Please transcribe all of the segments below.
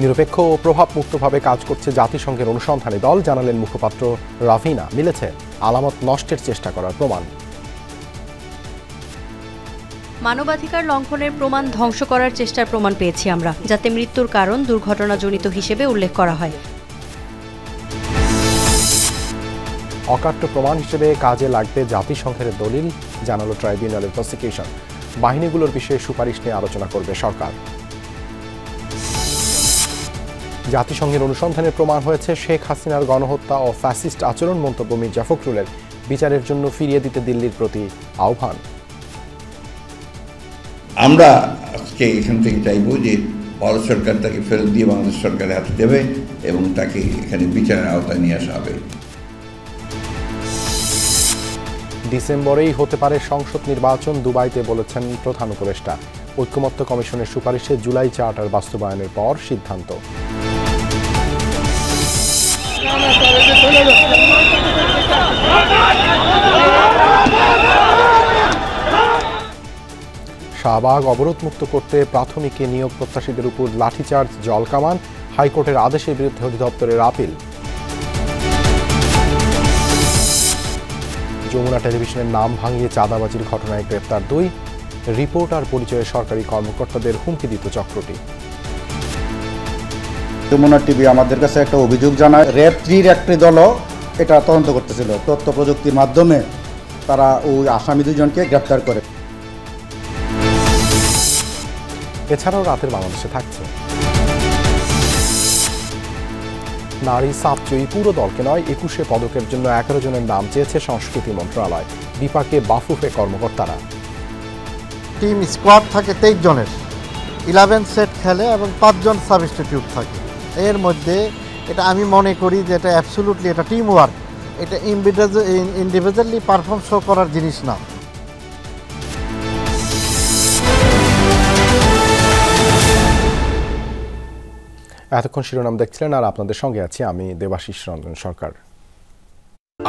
নিরপেক্ষ ও প্রভাবমুক্তভাবে কাজ করছে জাতিসংঘের অনুসন্ধানী দল, জানালেন মুখপাত্র রাভিনা। মিলেছে আলামত নষ্টের চেষ্টা করার প্রমাণ। মানবাধিকার লঙ্ঘনের প্রমাণ ধ্বংস করার চেষ্টার প্রমাণ পেয়েছি আমরা, যাতে মৃত্যুর কারণ দুর্ঘটনাজনিত হিসেবে উল্লেখ করা হয়। অকাট্য প্রমাণ হিসেবে কাজে লাগবে জাতিসংঘের দলিল, জানালো ট্রাইব্যুনালের প্রসিকিউশন। বাহিনীগুলোর বিষয়ে সুপারিশ নিয়ে আলোচনা করবে সরকার। জাতিসংঘের অনুসন্ধানের প্রমাণ হয়েছে শেখ হাসিনার গণহত্যা ও ফ্যাসিস্ট আচরণ, মন্তব্য মির্জা ফখরুলের। বিচারের জন্য ফিরিয়ে দিতে দিল্লির প্রতি আহ্বান। আমরা আজকে এখান থেকে চাইব যে ভারত সরকার তাকে ফেরত দিয়ে বাংলাদেশ সরকারের হাতে দেবে এবং তাকে এখানে বিচারের আওতায় নিয়ে আসা হবে। ডিসেম্বরেই হতে পারে সংসদ নির্বাচন, দুবাইতে বলেছেন প্রধান উপদেষ্টা। ঐকমত্য কমিশনের সুপারিশে জুলাই চার্টার বাস্তবায়নের পর সিদ্ধান্ত। শাহবাগ অবরোধমুক্ত করতে প্রাথমিকে নিয়োগ প্রত্যাশীদের উপর লাঠিচার্জ, জলকামান। হাইকোর্টের আদেশের বিরুদ্ধে অধিদপ্তরের আপিল। যমুনা টেলিভিশনের নাম ভাঙিয়ে চাঁদাবাজির ঘটনায় গ্রেপ্তার 2 রিপোর্টার পরিচয়ে সরকারি কর্মকর্তাদের হুমকি দিত চক্রটি। যমুনা টিভি আমাদের কাছে একটা অভিযোগ জানায়, র্যাব 3-র একটি দলও এটা তদন্ত করতেছিল। তথ্য প্রযুক্তির মাধ্যমে তারা ওই আসামি 2জনকে গ্রেপ্তার করে। এছাড়াও রাতের বাংলাদেশে থাকছে নারী সাপজয়ী পুরো দলকে নয়, 21 পদকের জন্য 11 জনের নাম চেয়েছে সংস্কৃতি মন্ত্রণালয়। বিপাকে বাফুফে কর্মকর্তারা। টিম স্কোয়াড থাকে 23 জনের, 11 সেট খেলে এবং 5 জন সাবস্টিটিউট থাকে। এর মধ্যে এটা আমি মনে করি যে এটা অ্যাবসলিউটলি এটা টিম ওয়ার্ক, এটা ইন্ডিভিজুয়ালি পারফর্ম শো করার জিনিস না। এতক্ষণ শিরোনাম দেখছিলেন, আর আপনাদের সঙ্গে আছি আমি দেবাশিস রঞ্জন সরকার।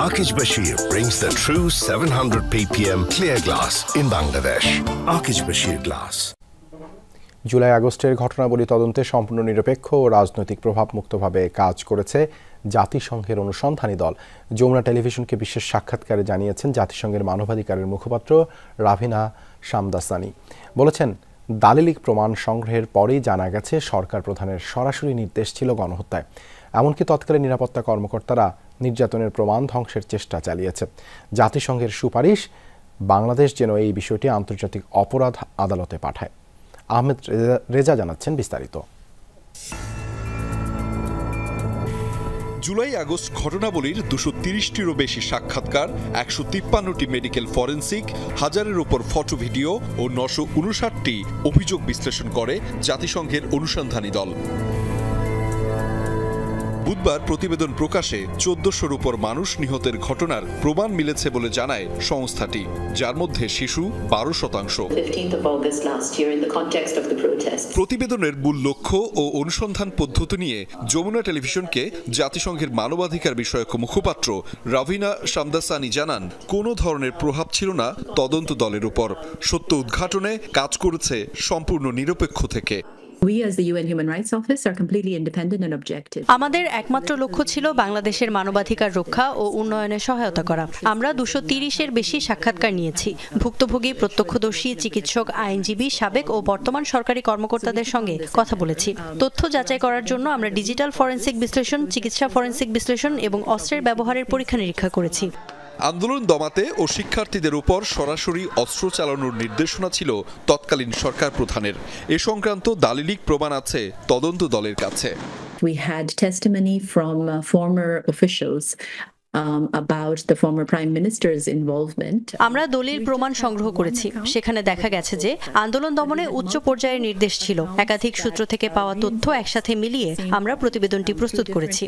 Akij Bashir brings the true 700 ppm clear glass in Bangladesh. Akij Bashir glass. July আগস্টের ঘটনাবলী তদন্তে সম্পূর্ণ নিরপেক্ষ ও রাজনৈতিক প্রভাবমুক্তভাবে কাজ করেছে জাতিসংঘের অনুসন্ধানী দল। যমুনা টেলিভিশনকে বিশেষ সাক্ষাৎকারে জানিয়েছেন জাতিসংঘের মানবাধিকারের মুখপাত্র রাভিনা শামদাসানি। বলেছেন, দালিলিক প্রমাণ সংগ্রহের পরেই জানা গেছে সরকার প্রধানের সরাসরি নির্দেশ ছিল গণহত্যায়। এমনকি তৎকালীন নিরাপত্তা কর্মকর্তারা নির্যাতনের প্রমাণ ধ্বংসের চেষ্টা চালিয়েছে। জাতিসংঘের সুপারিশ, বাংলাদেশ যেন এই বিষয়টি আন্তর্জাতিক অপরাধ আদালতে পাঠায়। আহমেদ রেজা জানাচ্ছেন বিস্তারিত। জুলাই আগস্ট ঘটনাবলীর 230টিরও বেশি সাক্ষাৎকার, 153টি মেডিকেল ফরেন্সিক, 1000-এর উপর ফটো ভিডিও ও 959টি অভিযোগ বিশ্লেষণ করে জাতিসংঘের অনুসন্ধানী দল। বুধবার প্রতিবেদন প্রকাশে 1400-র উপর মানুষ নিহতের ঘটনার প্রমাণ মিলেছে বলে জানায় সংস্থাটি, যার মধ্যে শিশু 12%। প্রতিবেদনের মূল লক্ষ্য ও অনুসন্ধান পদ্ধতি নিয়ে যমুনা টেলিভিশনকে জাতিসংঘের মানবাধিকার বিষয়ক মুখপাত্র রাভিনা শামদাসানি জানান, কোনো ধরনের প্রভাব ছিল না তদন্ত দলের উপর। সত্য উদ্ঘাটনে কাজ করেছে সম্পূর্ণ নিরপেক্ষ থেকে। আমাদের একমাত্র লক্ষ্য ছিল বাংলাদেশের মানবাধিকার রক্ষা ও উন্নয়নে সহায়তা করা। আমরা 230-এর বেশি সাক্ষাৎকার নিয়েছি। ভুক্তভোগী, প্রত্যক্ষদর্শী, চিকিৎসক, আইনজীবী, সাবেক ও বর্তমান সরকারি কর্মকর্তাদের সঙ্গে কথা বলেছি। তথ্য যাচাই করার জন্য আমরা ডিজিটাল ফরেনসিক বিশ্লেষণ, চিকিৎসা ফরেনসিক বিশ্লেষণ এবং অস্ত্রের ব্যবহারের পরীক্ষা নিরীক্ষা করেছি। আন্দোলন দমাতে ও শিক্ষার্থীদের উপর সরাসরি অস্ত্র চালানোর নির্দেশনা ছিল তৎকালীন সরকার প্রধানের। এ সংক্রান্ত দালিলিক প্রমাণ আছে তদন্ত দলের কাছে। We had testimony from former officials about the former prime minister's involvement. আমরা দলিল প্রমাণ সংগ্রহ করেছি। সেখানে দেখা গেছে যে আন্দোলন দমনে উচ্চ পর্যায়ের নির্দেশ ছিল। একাধিক সূত্র থেকে পাওয়া তথ্য একসাথে মিলিয়ে আমরা প্রতিবেদনটি প্রস্তুত করেছি।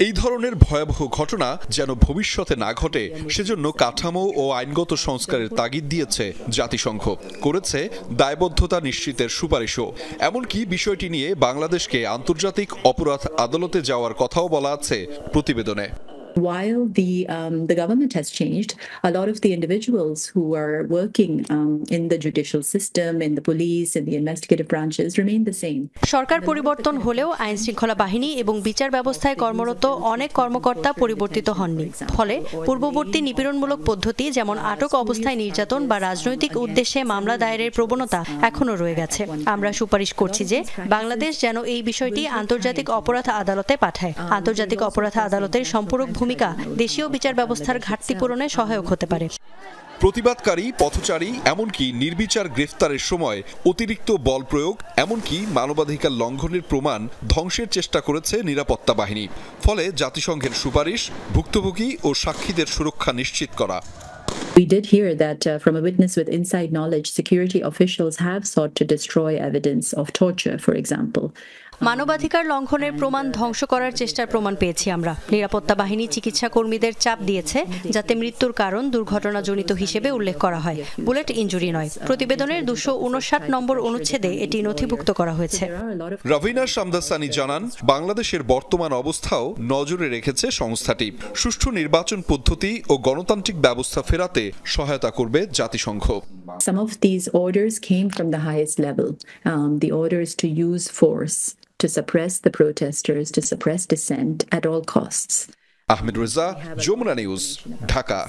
এই ধরনের ভয়াবহ ঘটনা যেন ভবিষ্যতে না ঘটে, সেজন্য কাঠামো ও আইনগত সংস্কারের তাগিদ দিয়েছে জাতিসংঘ, করেছে দায়বদ্ধতা নিশ্চিতের সুপারিশও। এমনকি বিষয়টি নিয়ে বাংলাদেশকে আন্তর্জাতিক অপরাধ আদালতে যাওয়ার কথাও বলা আছে প্রতিবেদনে। While the government has changed, a lot of the individuals who are working in the judicial system, in the police, in the investigative branches remain the same. সরকার পরিবর্তন হলেও আইন শৃঙ্খলা বাহিনী এবং বিচার ব্যবস্থায় কর্মরত অনেক কর্মকর্তা পরিবর্তিত হননি। ফলে পূর্ববর্তী নিপীড়নমূলক পদ্ধতি যেমন আটক অবস্থায় নির্যাতন বা রাজনৈতিক উদ্দেশ্যে মামলা দায়েরের প্রবণতা এখনো রয়ে গেছে। আমরা সুপারিশ করছি যে বাংলাদেশ যেন এই বিষয়টি আন্তর্জাতিক অপরাধ আদালতে পাঠায়। আন্তর্জাতিক অপরাধ আদালতের সম্পূরক ভূমিকা দেশীয় বিচার ব্যবস্থার ঘাটতি পূরণে সহায়ক হতে পারে। প্রতিবাদকারী, পথচারী, এমনকি নির্বিচার গ্রেফতারের সময় অতিরিক্ত বল প্রয়োগ, এমনকি মানবাধিকার লঙ্ঘনের প্রমাণ ধ্বংসের চেষ্টা করেছে নিরাপত্তা বাহিনী। ফলে জাতিসংঘের সুপারিশ ভুক্তভোগী ও সাক্ষীদের সুরক্ষা নিশ্চিত করা। We did hear that from a witness with inside knowledge, security officials have sought to destroy evidence of torture, for example. মানবাধিকার লঙ্ঘনের প্রমাণ ধ্বংস করার চেষ্টার প্রমাণ পেয়েছি আমরা। নিরাপত্তা বাহিনী চিকিৎসা কর্মীদের চাপ দিয়েছে যাতে মৃত্যুর কারণ দুর্ঘটনাজনিত হিসেবে উল্লেখ করা হয়, বুলেট ইনজুরি নয়। প্রতিবেদনের 259 নম্বর অনুচ্ছেদে এটি নথিভুক্ত করা হয়েছে। রাভিনা শামদাসানি জানান, বাংলাদেশের বর্তমান অবস্থাও নজরে রেখেছে সংস্থাটি। সুষ্ঠু নির্বাচন পদ্ধতি ও গণতান্ত্রিক ব্যবস্থা ফেরাতে সহায়তা করবে জাতিসংঘ। Some of these orders came from the highest level. The orders to use force to suppress the protesters, to suppress dissent at all costs. Ahmed Reza, Jamuna news, Dhaka.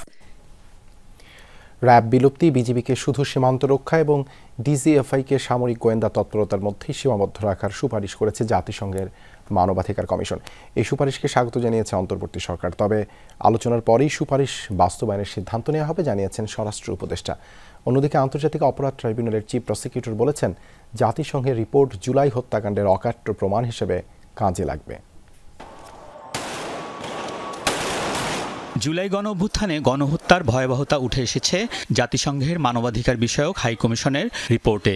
RAB বিলুপ্তি, বিজিবিকে শুধু সীমান্ত রক্ষা এবং ডিজিএফআইকে সামরিক গোয়েন্দা তৎপরতার মধ্যেই সীমাবদ্ধ রাখার সুপারিশ করেছে জাতিসংঘের মানবাধিকার কমিশন। এই সুপারিশকে স্বাগত জানিয়েছে অন্তর্বর্তী সরকার। তবে আলোচনার পরেই সুপারিশ বাস্তবায়নের সিদ্ধান্ত নেওয়া হবে জানিয়েছেন স্বরাষ্ট্র উপদেষ্টা। অন্যদিকে আন্তর্জাতিক অপরাধ ট্রাইব্যুনালের চিফ প্রসিকিউটর বলেছেন, জাতিসংঘের রিপোর্ট জুলাই হত্যাকাণ্ডের অকাট্য প্রমাণ হিসেবে কাজে লাগবে। জুলাই গণঅভ্যুত্থানে গণহত্যার ভয়াবহতা উঠে এসেছে জাতিসংঘের মানবাধিকার বিষয়ক হাই কমিশনের রিপোর্টে।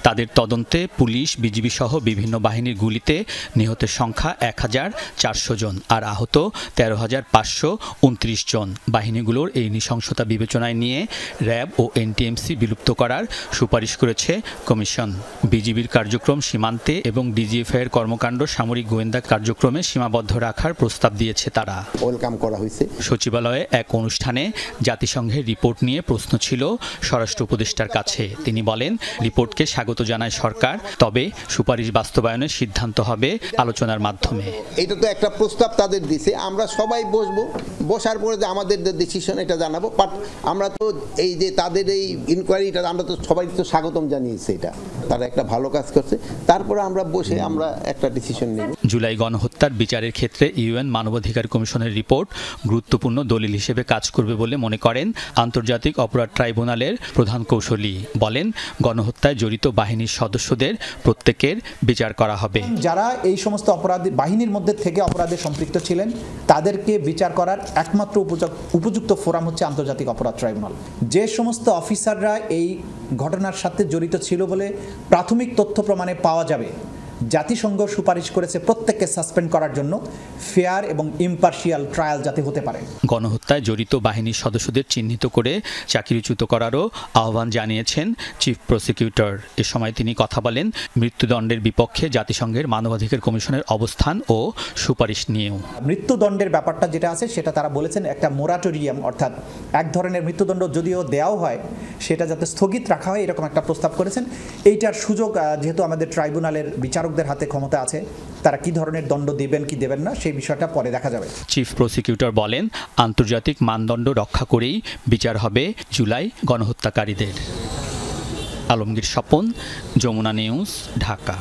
তাদের তদন্তে পুলিশ, বিজিবি সহ বিভিন্ন বাহিনীর গুলিতে নিহতের সংখ্যা ১,৪০০ জন আর আহত ১৩,৫২৯ জন। বাহিনীগুলোর এই নৃশংসতা বিবেচনায় নিয়ে র্যাব ও এনটিএমসি বিলুপ্ত করার সুপারিশ করেছে কমিশন। বিজিবির কার্যক্রম সীমান্তে এবং ডিজিএফআইয়ের কর্মকাণ্ড সামরিক গোয়েন্দা কার্যক্রমে সীমাবদ্ধ রাখার প্রস্তাব দিয়েছে তারা। ওয়েলকাম করা হয়েছে। সচিবালয়ে এক অনুষ্ঠানে জাতিসংঘের রিপোর্ট নিয়ে প্রশ্ন ছিল স্বরাষ্ট্র উপদেষ্টার কাছে। তিনি বলেন, রিপোর্টকে স্বাগত জানায় সরকার, তবে সুপারিশ বাস্তবায়নের সিদ্ধান্ত হবে আলোচনার মাধ্যমে। এটা তো একটা প্রস্তাব তাদের দিছে, আমরা সবাই বসবো, বসার পরে যে আমাদের ডিসিশন এটা জানাবো। বাট আমরা তো এই যে তাদের এই ইনকোয়ারিটা আমরা তো সবাই তো স্বাগতম জানিয়েছি, এটা তারা একটা ভালো কাজ করছে। তারপরে আমরা বসে আমরা একটা ডিসিশন নেব। জুলাই গণহত্যার বিচারের ক্ষেত্রে ইউএন মানবাধিকার কমিশনের রিপোর্ট গুরুত্বপূর্ণ দলিল হিসেবে কাজ করবে বলে মনে করেন আন্তর্জাতিক অপরাধ ট্রাইব্যুনালের প্রধান কৌশলী। বলেন, গণহত্যায় জড়িত বাহিনীর সদস্যদের প্রত্যেকের বিচার করা হবে। যারা এই সমস্ত অপরাধী বাহিনীর মধ্যে থেকে অপরাধে সম্পৃক্ত ছিলেন তাদেরকে বিচার করার একমাত্র উপযুক্ত ফোরাম হচ্ছে আন্তর্জাতিক অপরাধ ট্রাইব্যুনাল। যে সমস্ত অফিসাররা এই ঘটনার সাথে জড়িত ছিল বলে প্রাথমিক তথ্য প্রমাণে পাওয়া যাবে, জাতিসংঘ সুপারিশ করেছে প্রত্যেককে সাসপেন্ড করার জন্য, ফেয়ার এবং ইম্পার্শিয়াল ট্রায়াল যাতে হতে পারে। গণহত্যায় জড়িত বাহিনীর সদস্যদের চিহ্নিত করে চাকরিচ্যুত করারও আহ্বান জানিয়েছেন চিফ প্রসিকিউটর। এ সময় তিনি কথা বলেন মৃত্যুদণ্ডের বিপক্ষে জাতিসংঘের মানবাধিকার কমিশনের অবস্থান ও সুপারিশ নিয়েও। মৃত্যুদণ্ডের ব্যাপারটা যেটা আছে সেটা তারা বলেছেন একটা মোরাটোরিয়াম, অর্থাৎ এক ধরনের মৃত্যুদণ্ড যদিও দেওয়াও হয় সেটা যাতে স্থগিত রাখা হয় এরকম একটা প্রস্তাব করেছেন। এইটার সুযোগ যেহেতু আমাদের ট্রাইব্যুনালের বিচারকদের হাতে ক্ষমতা আছে, তারা কি ধরনের দণ্ড দেবেন কি দেবেন না সেই বিষয়টা পরে দেখা যাবে। চিফ প্রসিকিউটর বলেন, আন্তর্জাতিক মানদণ্ড রক্ষা করেই বিচার হবে জুলাই গণহত্যাকারীদের। আলমগীর স্বপন, যমুনা নিউজ, ঢাকা।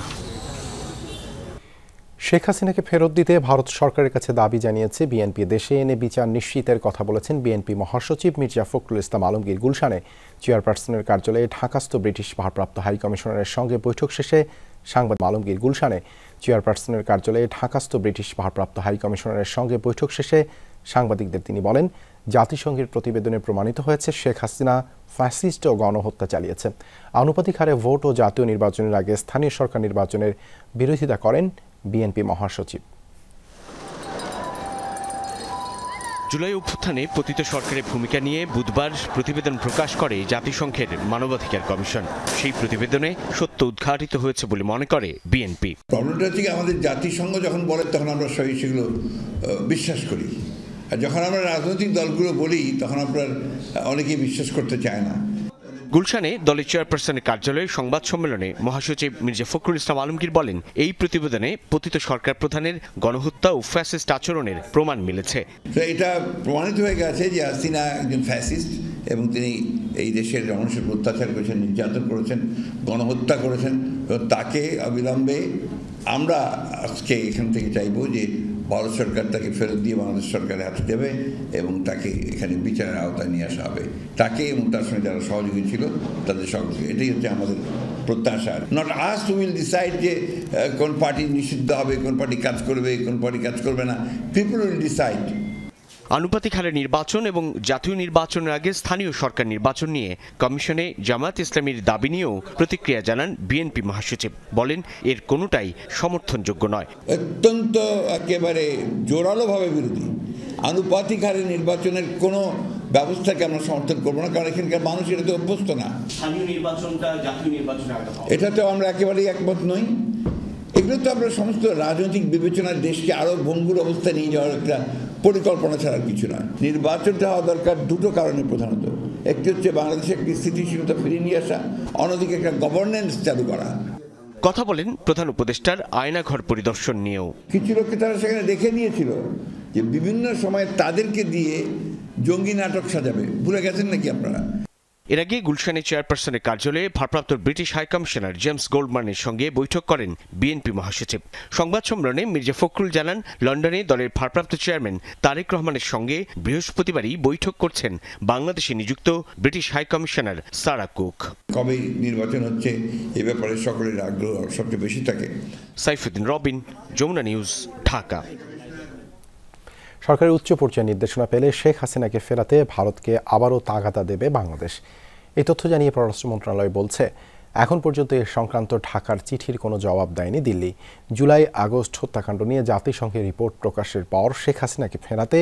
শেখ হাসিনাকে ফেরত দিতে ভারত সরকারের কাছে দাবি জানিয়েছে বিএনপি। দেশে এনে বিচার নিশ্চিতের কথা বলেছেন বিএনপি মহাসচিব মির্জা ফখরুল ইসলাম আলমগীর। গুলশানে চেয়ারপারসনের কার্যালয়ে ঢাকাস্থ ব্রিটিশ ভারপ্রাপ্ত হাই কমিশনারের সঙ্গে বৈঠক শেষে সাংবাদিক আলমগীর গুলশানে চেয়ারপারসনের কার্যালয়ে ঢাকাস্থ ব্রিটিশ ভারপ্রাপ্ত হাই কমিশনারের সঙ্গে বৈঠক শেষে সাংবাদিকদের তিনি বলেন, জাতিসংঘের প্রতিবেদনে প্রমাণিত হয়েছে শেখ হাসিনা ফ্যাসিস্ট ও গণহত্যা চালিয়েছে। আনুপাতিক হারে ভোট ও জাতীয় নির্বাচনের আগে স্থানীয় সরকার নির্বাচনের বিরোধিতা করেন বিএনপি মহাসচিব। জুলাই অভ্যুত্থানে পতিত সরকারের ভূমিকা নিয়ে বুধবার প্রতিবেদন প্রকাশ করে জাতিসংঘের মানবাধিকার কমিশন। সেই প্রতিবেদনে সত্য উদ্ঘাটিত হয়েছে বলে মনে করে বিএনপি। প্রবলেমটা হচ্ছে আমাদের জাতিসংঘ যখন বলে তখন আমরা সবাই সেগুলো বিশ্বাস করি, আর যখন আমরা রাজনৈতিক দলগুলো বলি তখন আপনার অনেকেই বিশ্বাস করতে চায় না। গুলশানে দলের চেয়ারপারসনের কার্যালয়ে সংবাদ সম্মেলনে মহাসচিব মির্জা ফখরুল ইসলাম আলমগীর বলেন, এই প্রতিবেদনে পতিত সরকার প্রধানের গণহত্যা ও ফ্যাসিস্ট আচরণের প্রমাণ মিলেছে। এটা প্রমাণিত হয়ে গেছে যে হাসিনা একজন ফ্যাসিস্ট এবং তিনি এই দেশের মানুষের অত্যাচার করেছেন, নির্যাতন করেছেন, গণহত্যা করেছেন। তাকে অবিলম্বে আমরা আজকে এখান থেকে চাইব যে ভারত সরকার তাকে ফেরত দিয়ে বাংলাদেশ সরকারের হাতে দেবে এবং তাকে এখানে বিচারের আওতায় নিয়ে আসা হবে, তাকে এবং তার সঙ্গে যারা সহযোগী ছিল তাদের সকলকে। এটাই হচ্ছে আমাদের প্রত্যাশা। Not us to will decide যে কোন পার্টি নিষিদ্ধ হবে, কোন পার্টি কাজ করবে, কোন পার্টি কাজ করবে না। People will decide. আনুপাতিক হারে নির্বাচন এবং জাতীয় নির্বাচনের আগে স্থানীয় সরকার নির্বাচন নিয়ে কমিশনে জামায়াত ইসলামীর দাবি নিয়েও প্রতিক্রিয়া জানান বিএনপি মহাসচিব। বলেন, এর কোনোটাই সমর্থনযোগ্য নয়। অত্যন্ত একেবারে জোরালোভাবে বিরোধী। আনুপাতিক হারে নির্বাচনের কোনো ব্যবস্থাকে আমরা সমর্থন করবো না, কারণ এখানকার মানুষ এটাতে অভ্যস্ত না। স্থানীয় নির্বাচনটা জাতীয় নির্বাচনের আগে হবে, এটাতেও আমরা একেবারেই একমত নই। এগুলো তো আমরা সমস্ত রাজনৈতিক বিবেচনার দেশকে আরও ভঙ্গুর অবস্থায় নিয়ে যাওয়ার একটা পরিকল্পনা ছাড়ার কিছু নয়। নির্বাচনটা হওয়া দরকার দুটো কারণে প্রধানত। একটি হচ্ছে বাংলাদেশে একটি স্থিতিশীলতা ফিরিয়ে নিয়ে আসা, অন্যদিকে একটা গভর্নেন্স চালু করা। কথা বলেন প্রধান উপদেষ্টার আয়নাঘর পরিদর্শন নিয়েও। কিছু লোককে তারা সেখানে দেখে নিয়েছিল যে বিভিন্ন সময় তাদেরকে দিয়ে জঙ্গি নাটক সাজাবে। ভুলে গেছেন নাকি আপনারা? এর আগে গুলশানে চেয়ারপারসনের কার্যালয়ে ভারপ্রাপ্ত ব্রিটিশ হাইকমিশনার জেমস গোল্ডম্যানের সঙ্গে বৈঠক করেন বিএনপি মহাসচিব। সংবাদ সম্মেলনে মির্জা ফখরুল জানান, লন্ডনে দলের ভারপ্রাপ্ত চেয়ারম্যান তারেক রহমানের সঙ্গে বৃহস্পতিবারই বৈঠক করছেন বাংলাদেশে নিযুক্ত ব্রিটিশ হাইকমিশনার সারা কুক। কবে নির্বাচন হচ্ছে এ ব্যাপারে সকলের আগ্রহ সবচেয়ে বেশি থাকে। সাইফুদ্দিন রবিন, যমুনা নিউজ, ঢাকা। সরকারের উচ্চ পর্যায়ের নির্দেশনা পেলে শেখ হাসিনাকে ফেরাতে ভারতকে আবারও তাগাদা দেবে বাংলাদেশ। এই তথ্য জানিয়ে পররাষ্ট্র মন্ত্রণালয় বলছে, এখন পর্যন্ত এ সংক্রান্ত ঢাকার চিঠির কোনো জবাব দেয়নি দিল্লি। জুলাই আগস্ট হত্যাকাণ্ড নিয়ে জাতিসংঘের রিপোর্ট প্রকাশের পর শেখ হাসিনাকে ফেরাতে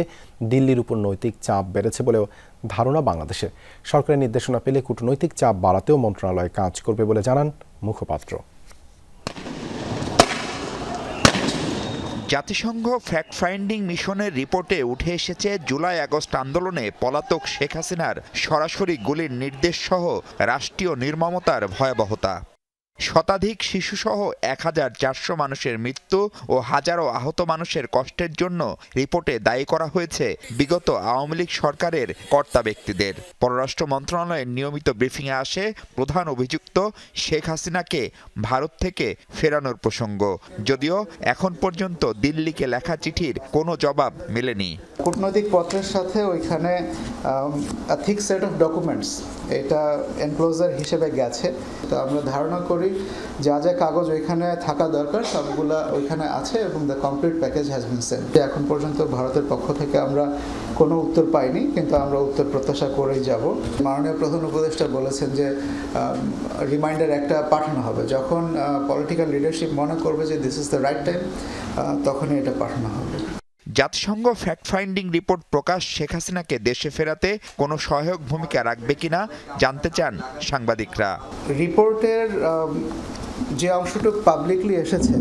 দিল্লির উপর নৈতিক চাপ বেড়েছে বলেও ধারণা বাংলাদেশের। সরকারের নির্দেশনা পেলে কূটনৈতিক চাপ বাড়াতেও মন্ত্রণালয় কাজ করবে বলে জানান মুখপাত্র। জাতিসংঘ ফ্যাক্ট ফাইন্ডিং মিশনের রিপোর্টে উঠে এসেছে, জুলাই আগস্ট আন্দোলনে পলাতক শেখ হাসিনার সরাসরি গুলির নির্দেশ সহ রাষ্ট্রীয় নির্মমতার ভয়াবহতা। শতাধিক শিশুসহ ১,৪০০ মানুষের মৃত্যু ও হাজারো আহত মানুষের কষ্টের জন্য রিপোর্টে দায়ী করা হয়েছে বিগত আওয়ামী লীগ সরকারের কর্তা ব্যক্তিদের। পররাষ্ট্র মন্ত্রণালয়ের নিয়মিত ব্রিফিংয়ে আসে প্রধান অভিযুক্ত শেখ হাসিনাকে ভারত থেকে ফেরানোর প্রসঙ্গ, যদিও এখন পর্যন্ত দিল্লিকে লেখা চিঠির কোনো জবাব মেলেনি। কূটনৈতিক পত্রের সাথে ওইখানে থিক সেট অফ ডকুমেন্টস এটা এনক্লোজার হিসেবে গেছে। তো আমরা ধারণা করি যা যা কাগজ ওইখানে থাকা দরকার সবগুলা ওইখানে আছে এবং the complete package has been sent. এখন পর্যন্ত ভারতের পক্ষ থেকে আমরা কোনো উত্তর পাইনি, কিন্তু আমরা উত্তর প্রত্যাশা করেই যাব। মাননীয় প্রধান উপদেষ্টা বলেছেন যে রিমাইন্ডার একটা পাঠানো হবে, যখন পলিটিক্যাল লিডারশিপ মনে করবে যে this is the right time, তখনই এটা পাঠানো হবে। জাতিসংঘ ফ্যাক্ট ফাইন্ডিং রিপোর্ট প্রকাশ শেখ হাসিনাকে দেশে ফেরাতে কোনো সহায়ক ভূমিকা রাখবে কিনা জানতে চান সাংবাদিকরা। রিপোর্টের যে অংশটুকু পাবলিকলি এসেছে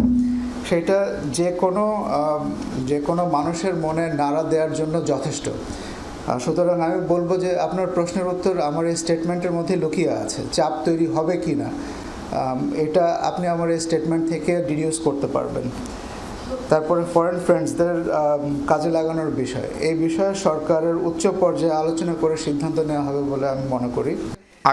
সেটা যে কোনো মানুষের মনে নাড়া দেওয়ার জন্য যথেষ্ট। সুতরাং আমি বলবো যে আপনার প্রশ্নের উত্তর আমার এই স্টেটমেন্টের মধ্যে লুকিয়ে আছে। চাপ তৈরি হবে কি না এটা আপনি আমার এই স্টেটমেন্ট থেকে ডিডিউস করতে পারবেন। তারপরে ফরেন ফ্রেন্ডসদের কাজে লাগানোর বিষয়, এই বিষয়ে সরকারের উচ্চ পর্যায়ে আলোচনা করে সিদ্ধান্ত নেওয়া হবে বলে আমি মনে করি।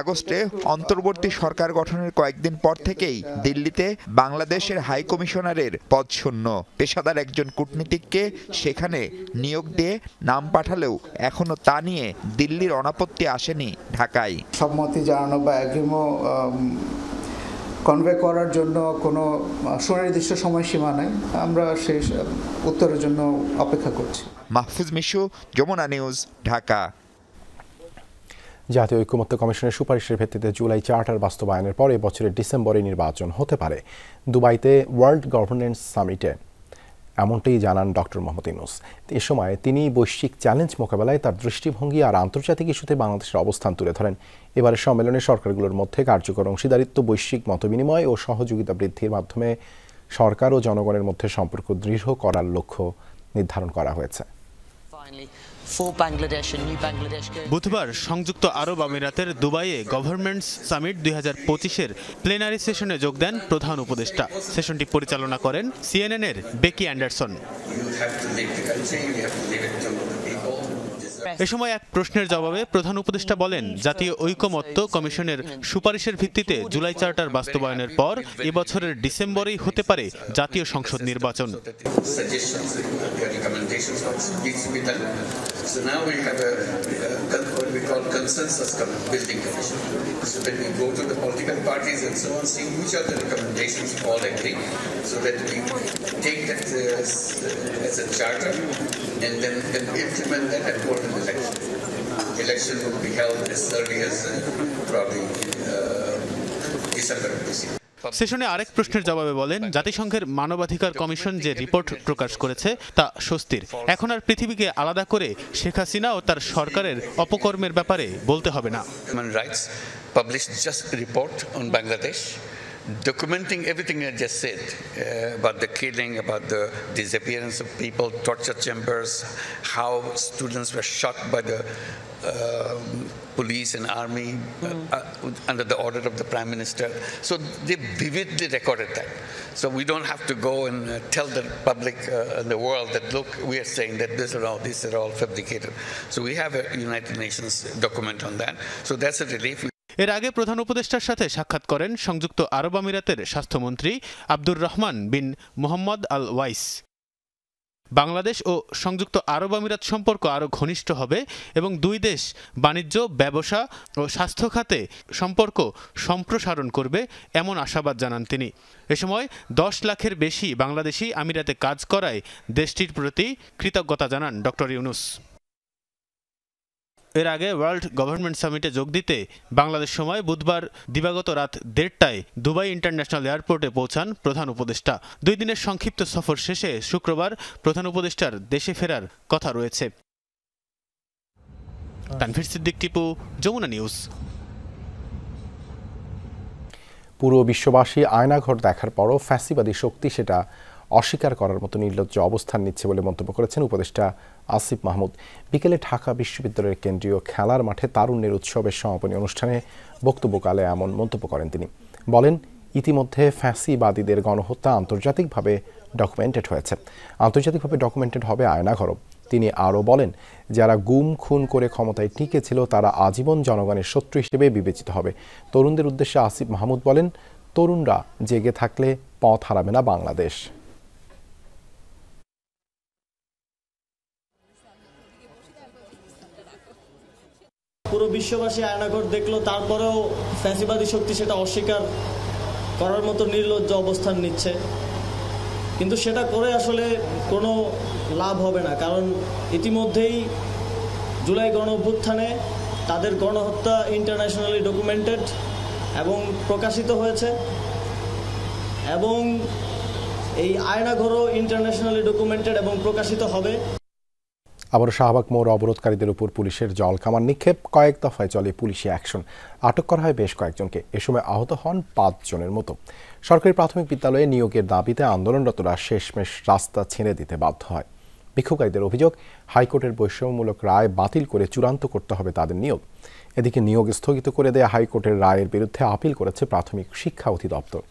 আগস্টে অন্তর্বর্তী সরকার গঠনের কয়েকদিন পর থেকেই দিল্লিতে বাংলাদেশের হাই কমিশনারের পদ শূন্য। পেশাদার একজন কূটনীতিককে সেখানে নিয়োগ দিয়ে নাম পাঠালেও এখনো তা নিয়ে দিল্লির অনাপত্তি আসেনি ঢাকায়। সম্মতি জানানো বা এগ্রিমো কনভে করার জন্য কোনো সুনির্দিষ্ট সময়সীমা নাই। আমরা সেই উত্তরের জন্য অপেক্ষা করছি। মাহফুজ মিশু, যমুনা নিউজ, ঢাকা। জাতীয় ঐকমত্য কমিশনের সুপারিশের ভিত্তিতে জুলাই চার্টার বাস্তবায়নের পর এবছরের ডিসেম্বরে নির্বাচন হতে পারে। দুবাইতে ওয়ার্ল্ড গভর্নেন্স সামিটে এমনটাই জানান ডক্টর মোহাম্মদ ইউনূস। এ সময় তিনি বৈশ্বিক চ্যালেঞ্জ মোকাবেলায় তার দৃষ্টিভঙ্গি আর আন্তর্জাতিক ইস্যুতে বাংলাদেশের অবস্থান তুলে ধরেন। এবারের সম্মেলনে সরকারগুলোর মধ্যে কার্যকর অংশীদারিত্ব, বৈশ্বিক মতবিনিময় ও সহযোগিতা বৃদ্ধির মাধ্যমে সরকার ও জনগণের মধ্যে সম্পর্ক দৃঢ় করার লক্ষ্য নির্ধারণ করা হয়েছে। বুধবার সংযুক্ত আরব আমিরাতের দুবাইয়ে গভর্নমেন্টস সামিট 2025-এর প্লেনারি সেশনে যোগ দেন প্রধান উপদেষ্টা। সেশনটি পরিচালনা করেন CNN-এর বেকি অ্যান্ডারসন। এ সময় এক প্রশ্নের জবাবে প্রধান উপদেষ্টা বলেন, জাতীয় ঐকমত্য কমিশনের সুপারিশের ভিত্তিতে জুলাই চার্টার বাস্তবায়নের পর এবছরের ডিসেম্বরেই হতে পারে জাতীয় সংসদ নির্বাচন। So now we have what we call consensus building commission. So that we go to the political parties and so on, see which are the recommendations all agree, so that we take that as a charter and then implement that and hold an election. Election will be held as early as probably December of this year. সেশনে আরেক প্রশ্নের জবাবে বলেন, জাতিসংঘের মানবাধিকার commission যে report প্রকাশ করেছে তা স্বস্তির। এখন আর পৃথিবীকে আলাদা করে শেখ হাসিনা ও তার সরকারের অপকর্মের ব্যাপারে বলতে হবে না। Human Rights published just a report on Bangladesh, documenting everything I just said about the killing, about the disappearance of people, torture chambers, how students were shot by the police and army under the order of the Prime Minister. So they vividly recorded that. So we don't have to go and tell the public and the world that, look, we are saying that these are all fabricated. So we have a United Nations document on that. So that's a relief. এর আগে প্রধান উপদেষ্টার সাথে সাক্ষাৎ করেন সংযুক্ত আরব আমিরাতের স্বাস্থ্যমন্ত্রী আব্দুর রহমান বিন মোহাম্মদ আল ওয়াইস। বাংলাদেশ ও সংযুক্ত আরব আমিরাত সম্পর্ক আরও ঘনিষ্ঠ হবে এবং দুই দেশ বাণিজ্য, ব্যবসা ও স্বাস্থ্য খাতে সম্পর্ক সম্প্রসারণ করবে এমন আশাবাদ জানান তিনি। এ সময় 10 লাখের বেশি বাংলাদেশি আমিরাতে কাজ করায় দেশটির প্রতি কৃতজ্ঞতা জানান ডক্টর ইউনূস। এর আগে ওয়ার্ল্ড গভর্নমেন্ট সামিটে যোগ দিতে বাংলাদেশ সময় বুধবার দিবাগত রাত 1:30টায় দুবাই ইন্টারন্যাশনাল এয়ারপোর্টে পৌঁছান প্রধান উপদেষ্টা। 2 দিনের সংক্ষিপ্ত সফর শেষে শুক্রবার প্রধান উপদেষ্টার দেশে ফেরার কথা রয়েছে। তানভীর সিদ্দিক, টিপু, যমুনা নিউজ। পুরো বিশ্ববাসী আয়নাঘর দেখার পরও ফ্যাসিবাদী শক্তি সেটা অস্বীকার করার মতো নির্লজ্জ অবস্থান নিচ্ছে বলে মন্তব্য করেছেন উপদেষ্টা আসিফ মাহমুদ। বিকেলে ঢাকা বিশ্ববিদ্যালয়ের কেন্দ্রীয় খেলার মাঠে তারুণ্যের উৎসবের সমাপনী অনুষ্ঠানে বক্তব্যকালে এমন মন্তব্য করেন তিনি। বলেন, ইতিমধ্যে ফ্যাসিবাদীদের গণহত্যা আন্তর্জাতিকভাবে ডকুমেন্টেড হয়েছে, আন্তর্জাতিকভাবে ডকুমেন্টেড হবে আয়নাঘরও। তিনি আরও বলেন, যারা গুম খুন করে ক্ষমতায় টিকে ছিল তারা আজীবন জনগণের শত্রু হিসেবে বিবেচিত হবে। তরুণদের উদ্দেশ্যে আসিফ মাহমুদ বলেন, তরুণরা জেগে থাকলে পথ হারাবে না বাংলাদেশ। পুরো বিশ্ববাসী আয়নাঘর দেখলো, তারপরেও ফ্যাসিবাদী শক্তি সেটা অস্বীকার করার মতো নির্লজ্জ অবস্থান নিচ্ছে। কিন্তু সেটা করে আসলে কোনো লাভ হবে না, কারণ ইতিমধ্যেই জুলাই গণ অভ্যুত্থানে তাদের গণহত্যা ইন্টারন্যাশনালি ডকুমেন্টেড এবং প্রকাশিত হয়েছে, এবং এই আয়নাঘরও ইন্টারন্যাশনালি ডকুমেন্টেড এবং প্রকাশিত হবে। আবারও শাহবাগ মোড় অবরোধকারীদের উপর পুলিশের জল কামান নিক্ষেপ, কয়েক দফায় চলে পুলিশি অ্যাকশন, আটক করা হয় বেশ কয়েকজনকে। এ সময় আহত হন 5 জনের মতো। সরকারি প্রাথমিক বিদ্যালয়ে নিয়োগের দাবিতে আন্দোলনরতরা শেষমেশ রাস্তা ছেড়ে দিতে বাধ্য হয়। বিক্ষোভকারীদের অভিযোগ, হাইকোর্টের বৈষম্যমূলক রায় বাতিল করে চূড়ান্ত করতে হবে তাদের নিয়োগ। এদিকে নিয়োগ স্থগিত করে দেয়া হাইকোর্টের রায়ের বিরুদ্ধে আপিল করেছে প্রাথমিক শিক্ষা অধিদপ্তর।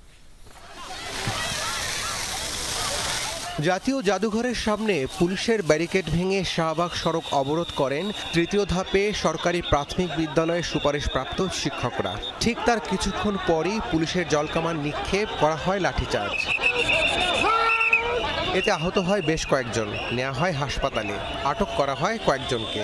জাতীয় জাদুঘরের সামনে পুলিশের ব্যারিকেড ভেঙে শাহবাগ সড়ক অবরোধ করেন 3য় ধাপে সরকারি প্রাথমিক বিদ্যালয়ের সুপারিশপ্রাপ্ত শিক্ষকরা। ঠিক তার কিছুক্ষণ পরই পুলিশের জলকামান নিক্ষেপ করা হয় লাঠিচার্জ। এতে আহত হয় বেশ কয়েকজন, নেওয়া হয় হাসপাতালে, আটক করা হয় কয়েকজনকে।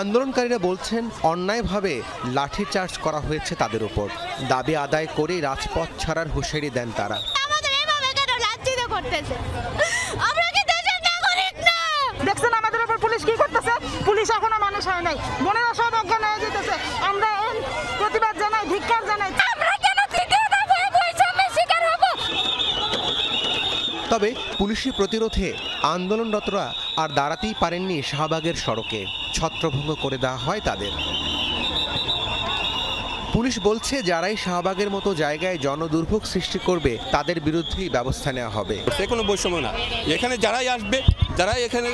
আন্দোলনকারীরা বলছেন, অন্যায়ভাবে লাঠিচার্জ করা হয়েছে তাদের উপর। দাবি আদায় করে রাজপথ ছাড়ার হুঁশিয়ারি দেন তারা। দেখছেন আমাদের উপর পুলিশ কি করতেছে? পুলিশ এখনো মানুষ হয় নাই, বোনেরা সব অজ্ঞান হয়ে যেতেছে। আমরা প্রতিবাদ জানাই, ধিক্কার জানাই। আমরা কেন তৃতীয় ধাপে বৈষম্যের শিকার হব? তবে পুলিশি প্রতিরোধে আন্দোলনরতরা আর দাঁড়াতেই পারেননি শাহবাগের সড়কে, ছত্রভঙ্গ করে দেওয়া হয় তাদের। পুলিশ বলছে যারাই শাহবাগের মতো জায়গায় জনদুর্ভোগ সৃষ্টি করবে তাদের বিরুদ্ধেই ব্যবস্থা নেওয়া হবে। সে কোনো বৈষম্য না, এখানে যারাই আসবে, যারাই এখানে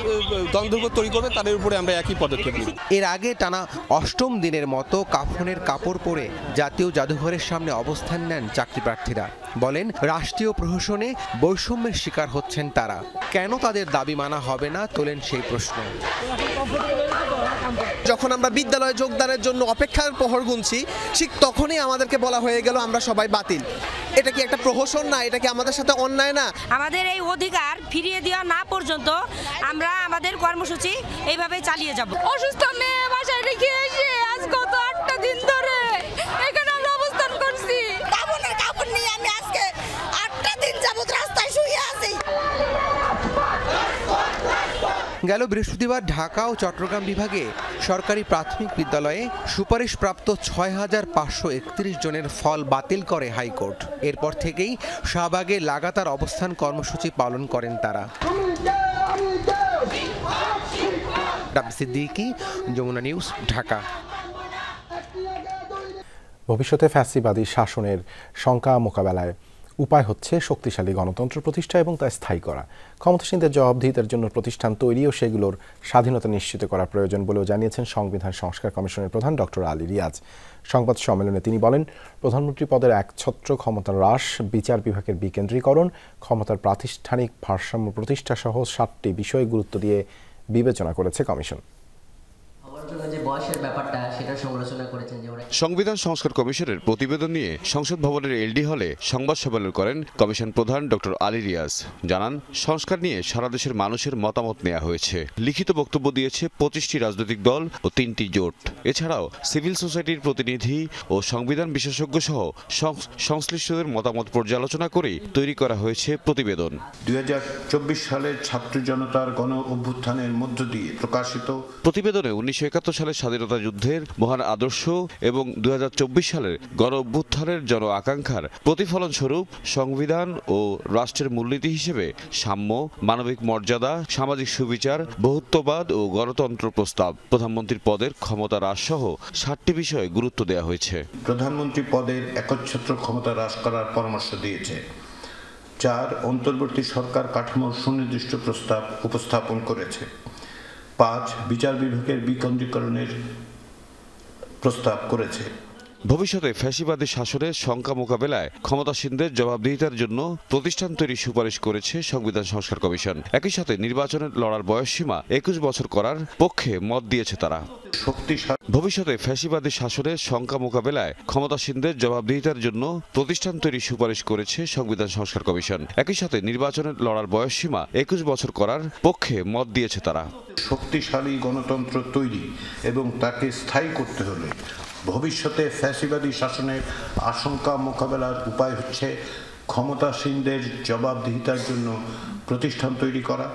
জনদুর্ভোগ তৈরি করবে তাদের উপরে আমরা একই পদক্ষেপ নিই। এর আগে টানা ৮ম দিনের মতো কাফনের কাপড় পরে জাতীয় জাদুঘরের সামনে অবস্থান নেন চাকরি প্রার্থীরা। বলেন রাষ্ট্রীয় প্রশাসনে বৈষম্যের শিকার হচ্ছেন তারা। কেন তাদের দাবি মানা হবে না, তোলেন সেই প্রশ্ন। যখন আমরা বিদ্যালয়ে যোগদানের জন্য অপেক্ষার প্রহর গুনছি, ঠিক তখনই আমাদেরকে বলা হয়ে গেল আমরা সবাই বাতিল। এটা কি একটা প্রহসন না? এটা কি আমাদের সাথে অন্যায় না? আমাদের এই অধিকার ফিরিয়ে দেওয়া না পর্যন্ত আমরা আমাদের কর্মসূচি এইভাবে চালিয়ে যাব। অসুস্থ মেয়ে বাসায় রেখে এসে আজ গত 8টা দিন ধরে এখানে আমরা অবস্থান করছি। কাপড়ের কাপড় নিয়ে আমি আজকে 8টা দিন যাবত রাস্তায় শুয়ে আছি। গেল বৃহস্পতিবার ঢাকা ও চট্টগ্রাম বিভাগে সরকারি প্রাথমিক বিদ্যালয়ে সুপারিশপ্রাপ্ত ৬,৫৩১ জনের ফল বাতিল করে হাইকোর্ট। এরপর থেকেই শাহবাগে লাগাতার অবস্থান কর্মসূচি পালন করেন তারা। সিদ্দিকী, যমুনা নিউজ, ঢাকা। ভবিষ্যতে ফ্যাসিবাদী শাসনের শঙ্কা মোকাবেলায় উপায় হচ্ছে শক্তিশালী গণতন্ত্র প্রতিষ্ঠা এবং তা স্থায়ী করা। ক্ষমতাসীনদের জবাবদিহিতার জন্য প্রতিষ্ঠান তৈরি ও সেগুলোর স্বাধীনতা নিশ্চিত করা প্রয়োজন বলেও জানিয়েছেন সংবিধান সংস্কার কমিশনের প্রধান ডক্টর আলী রিয়াজ। সংবাদ সম্মেলনে তিনি বলেন, প্রধানমন্ত্রী পদের একছত্র ক্ষমতার হ্রাস, বিচার বিভাগের বিকেন্দ্রীকরণ, ক্ষমতার প্রাতিষ্ঠানিক ভারসাম্য প্রতিষ্ঠা সহ 7টি বিষয়ে গুরুত্ব দিয়ে বিবেচনা করেছে কমিশন। সংবিধান সংস্কার কমিশনের প্রতিবেদন নিয়ে সংসদ ভবনের এলডি হলে সংবাদ সম্মেলন করেন কমিশন প্রধান ডক্টর আলী রিয়াজ। জানান, সংস্কার নিয়ে সারা দেশের মানুষের মতামত নেওয়া হয়েছে। লিখিত বক্তব্য দিয়েছে 25টি রাজনৈতিক দল ও 3টি জোট। এছাড়াও সিভিল সোসাইটির প্রতিনিধি ও সংবিধান বিশেষজ্ঞ সহ সংশ্লিষ্টদের মতামত পর্যালোচনা করে তৈরি করা হয়েছে প্রতিবেদন। 2024 সালের ছাত্র জনতার গণ অভ্যুত্থানের মধ্য দিয়ে প্রকাশিত প্রতিবেদনে 1971 সালের স্বাধীনতা যুদ্ধের মহান আদর্শ এবং 2024 সালের গণ অভ্যুত্থানের জন আকাঙ্ক্ষার প্রতিফলন স্বরূপ সংবিধান ও রাষ্ট্রের মূলনীতি হিসেবে সাম্য, মানবিক মর্যাদা, সামাজিক সুবিচার, বহুত্ববাদ ও গণতন্ত্র প্রস্তাব, প্রধানমন্ত্রীর পদের ক্ষমতা হ্রাস সহ 7টি বিষয়ে গুরুত্ব দেওয়া হয়েছে। প্রধানমন্ত্রী পদের একচ্ছত্র ক্ষমতা হ্রাস করার পরামর্শ দিয়েছে। 4, অন্তর্বর্তী সরকার কাঠামোর সুনির্দিষ্ট প্রস্তাব উপস্থাপন করেছে। 5, বিচার বিভাগের বিকেন্দ্রীকরণের প্রস্তাব করেছে। ভবিষ্যতে ফ্যাসিবাদী শাসনের শঙ্কা মোকাবেলায় ক্ষমতাসীনদের জবাবদিহিতার জন্য প্রতিষ্ঠান তৈরির সুপারিশ করেছে সংবিধান সংস্কার কমিশন। একই সাথে নির্বাচনের লড়ার বয়সসীমা 21 বছর করার পক্ষে মত দিয়েছে তারা। ভবিষ্যতে ফ্যাসিবাদী শাসনের শঙ্কা মোকাবেলায় ক্ষমতাসীনদের জবাবদিহিতার জন্য প্রতিষ্ঠান তৈরির সুপারিশ করেছে সংবিধান সংস্কার কমিশন। একই সাথে নির্বাচনের লড়ার বয়সসীমা 21 বছর করার পক্ষে মত দিয়েছে তারা। শক্তিশালী গণতন্ত্র তৈরি এবং তাকে স্থায়ী করতে হলে ভবিষ্যতে ফ্যাসিবাদী শাসনের আশঙ্কা মোকাবেলার উপায় হচ্ছে ক্ষমতাসীনদের জবাবদিহিতার জন্য প্রতিষ্ঠান তৈরি করা।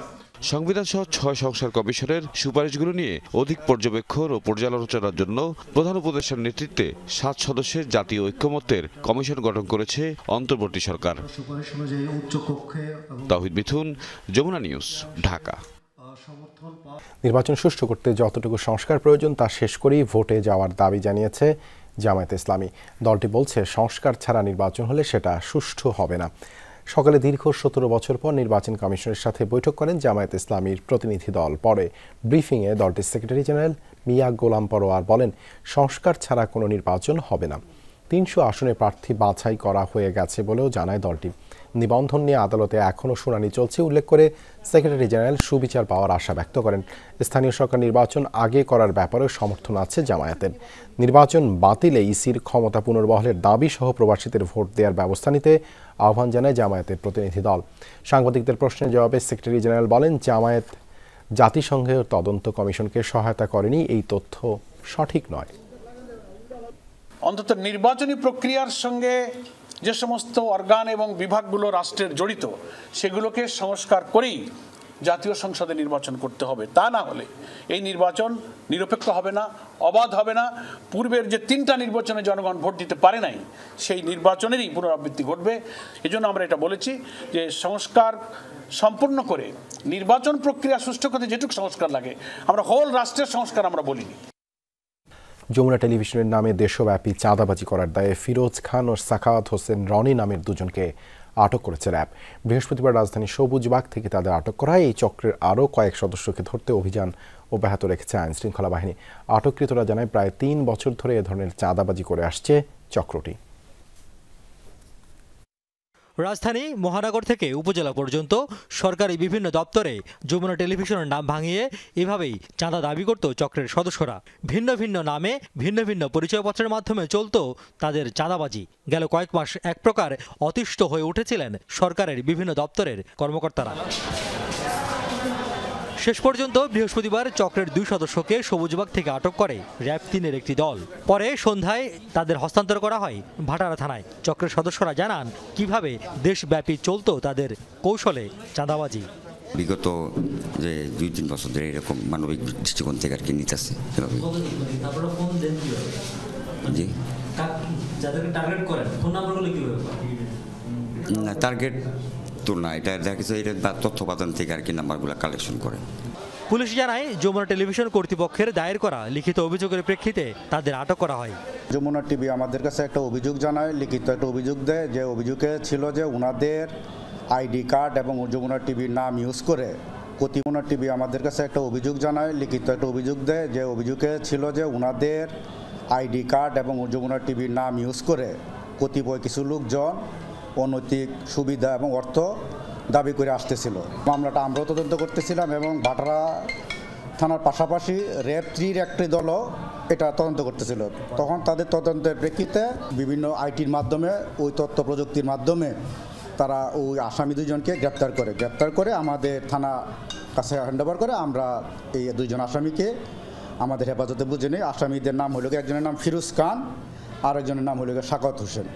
সংবিধান সহ 6 সংস্কার কমিশনের সুপারিশগুলো নিয়ে অধিক পর্যবেক্ষণ ও পর্যালোচনার জন্য প্রধান উপদেষ্টার নেতৃত্বে 7 সদস্যের জাতীয় ঐক্যমত্যের কমিশন গঠন করেছে অন্তর্বর্তী সরকার। তাওহিদ মিথুন, যমুনা নিউজ, ঢাকা। নির্বাচন সুষ্ঠু করতে যতটুকু সংস্কার প্রয়োজন তা শেষ করেই ভোটে যাওয়ার দাবি জানিয়েছে জামায়াতে ইসলামী। দলটি বলছে, সংস্কার ছাড়া নির্বাচন হলে সেটা সুষ্ঠু হবে না। সকালে দীর্ঘ 17 বছর পর নির্বাচন কমিশনের সাথে বৈঠক করেন জামায়াতে ইসলামীর প্রতিনিধি দল। পরে ব্রিফিংয়ে দলটির সেক্রেটারি জেনারেল মিয়া গোলাম পরোয়ার বলেন, সংস্কার ছাড়া কোনো নির্বাচন হবে না। 300 আসনে প্রার্থী বাছাই করা হয়ে গেছে বলেও জানায় দলটি। নিবন্ধন নিয়ে আদালতে এখনও শুনানি চলছে উল্লেখ করে সেক্রেটারি জেনারেল সুবিচার পাওয়ার আশা ব্যক্ত করেন। স্থানীয় সরকার নির্বাচন আগে করার ব্যাপারেও সমর্থন আছে জামায়াতের। নির্বাচন বাতিলে ইসির ক্ষমতা পুনর্বহালের দাবি সহ প্রবাসীদের ভোট দেওয়ার ব্যবস্থা নিতে আহ্বান জানায় জামায়াতের প্রতিনিধি দল। সাংবাদিকদের প্রশ্নের জবাবে সেক্রেটারি জেনারেল বলেন, জামায়াত জাতিসংঘের তদন্ত কমিশনকে সহায়তা করেনি, এই তথ্য সঠিক নয়। অন্তত নির্বাচনী প্রক্রিয়ার সঙ্গে যে সমস্ত অর্গান এবং বিভাগগুলো রাষ্ট্রের জড়িত সেগুলোকে সংস্কার করেই জাতীয় সংসদে নির্বাচন করতে হবে। তা না হলে এই নির্বাচন নিরপেক্ষ হবে না, অবাধ হবে না। পূর্বের যে 3টা নির্বাচনে জনগণ ভোট দিতে পারে নাই সেই নির্বাচনেরই পুনরাবৃত্তি ঘটবে। এজন্য আমরা এটা বলেছি যে সংস্কার সম্পূর্ণ করে নির্বাচন প্রক্রিয়া সুষ্ঠু করতে যেটুকু সংস্কার লাগে আমরা হোল রাষ্ট্রের সংস্কার আমরা বলিনি। যমুনা টেলিভিশনের নামে দেশব্যাপী চাঁদাবাজি করার দায়ে ফিরোজ খান ও সাখাওয়াত হোসেন রনি নামের দুজনকে আটক করেছে র্যাব। বৃহস্পতিবার রাজধানী সবুজবাগ থেকে তাদের আটক করা হয়। এই চক্রের আরও কয়েক সদস্যকে ধরতে অভিযান অব্যাহত রেখেছে আইন শৃঙ্খলা বাহিনী। আটককৃতরা জানায় প্রায় ৩ বছর ধরে এ ধরনের চাঁদাবাজি করে আসছে চক্রটি। রাজধানী মহানগর থেকে উপজেলা পর্যন্ত সরকারি বিভিন্ন দপ্তরে যমুনা টেলিভিশনের নাম ভাঙিয়ে এভাবেই চাঁদা দাবি করত চক্রের সদস্যরা। ভিন্ন ভিন্ন নামে ভিন্ন ভিন্ন পরিচয়পত্রের মাধ্যমে চলত তাদের চাঁদাবাজি। গেল কয়েক মাস এক প্রকার অতিষ্ঠ হয়ে উঠেছিলেন সরকারের বিভিন্ন দপ্তরের কর্মকর্তারা। শেষ পর্যন্ত বৃহস্পতিবার চক্রের 2 সদস্যকে সবুজবাগ থেকে আটক করে র্যাব 3-এর একটি দল। পরে সন্ধ্যায় তাদের হস্তান্তর করা হয় ভাটারা থানায়। চক্রের সদস্যরা জানান কিভাবে দেশব্যাপী চলত তাদের কৌশলে চাঁদাবাজি। বিগত যে 2-3 বছর ধরে এরকম মানবিক দৃষ্টিকোণ থেকে আর কি নিতেছে। না টার্গেট তো না, এটা দেখা গেছে এটা তথ্য উপাদান থেকে আর কি নাম্বারগুলো কালেকশন করে। পুলিশ জানায় যমুনা টেলিভিশন কর্তৃপক্ষের দায়ের করা লিখিত অভিযোগের প্রেক্ষিতে তাদের আটক করা হয়। যমুনা টিভি আমাদের কাছে একটা অভিযোগ জানায়, লিখিত একটা অভিযোগ দেয়, যে অভিযোগে ছিল যে ওনাদের আইডি কার্ড এবং যমুনা টিভির নাম ইউজ করে যমুনা টিভি আমাদের কাছে একটা অভিযোগ জানায়, লিখিত একটা অভিযোগ দেয়, যে অভিযোগে ছিল যে ওনাদের আইডি কার্ড এবং যমুনা টিভির নাম ইউজ করে কতিপয় কিছু লোকজন অনৈতিক সুবিধা এবং অর্থ দাবি করে আসতেছিল। মামলাটা আমরাও তদন্ত করতেছিলাম এবং ভাটারা থানার পাশাপাশি র্যাব 3-র একটি দলও এটা তদন্ত করতেছিল। তখন তাদের তদন্তের প্রেক্ষিতে বিভিন্ন আইটির মাধ্যমে ওই তথ্য প্রযুক্তির মাধ্যমে তারা ওই আসামি 2জনকে গ্রেপ্তার করে আমাদের থানা কাছে হ্যান্ডওভার করে। আমরা এই 2জন আসামিকে আমাদের হেফাজতে বুঝে নিই। আসামিদের নাম হলো, একজনের নাম ফিরোজ খান আর একজনের নাম হলো সাখাওয়াত হোসেন।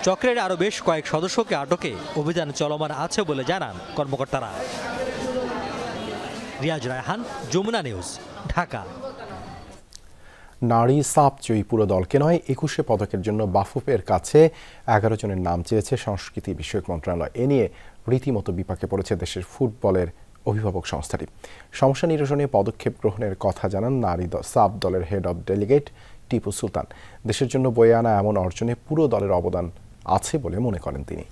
চক্রের আরও বেশ কয়েক সদস্যকে আটকে অভিযান চলমান আছে বলে জানান কর্মকর্তারা। রিয়াজ রায়হান, যমুনা নিউজ, ঢাকা। নারী সাপ জয়ী পুরো দলকে নয় 21 পদকের জন্য বাফুফের কাছে 11 জনের নাম চেয়েছে সংস্কৃতি বিষয়ক মন্ত্রণালয়। এ নিয়ে রীতিমতো বিপাকে পড়েছে দেশের ফুটবলের অভিভাবক সংস্থাটি। সমস্যা নিরসনে পদক্ষেপ গ্রহণের কথা জানান নারী সাপ দলের head of delegate Tipu Sultan. দেশের জন্য বয়ে আনা এমন অর্জনে পুরো দলের অবদান আছে বলে মনে করেন তিনি।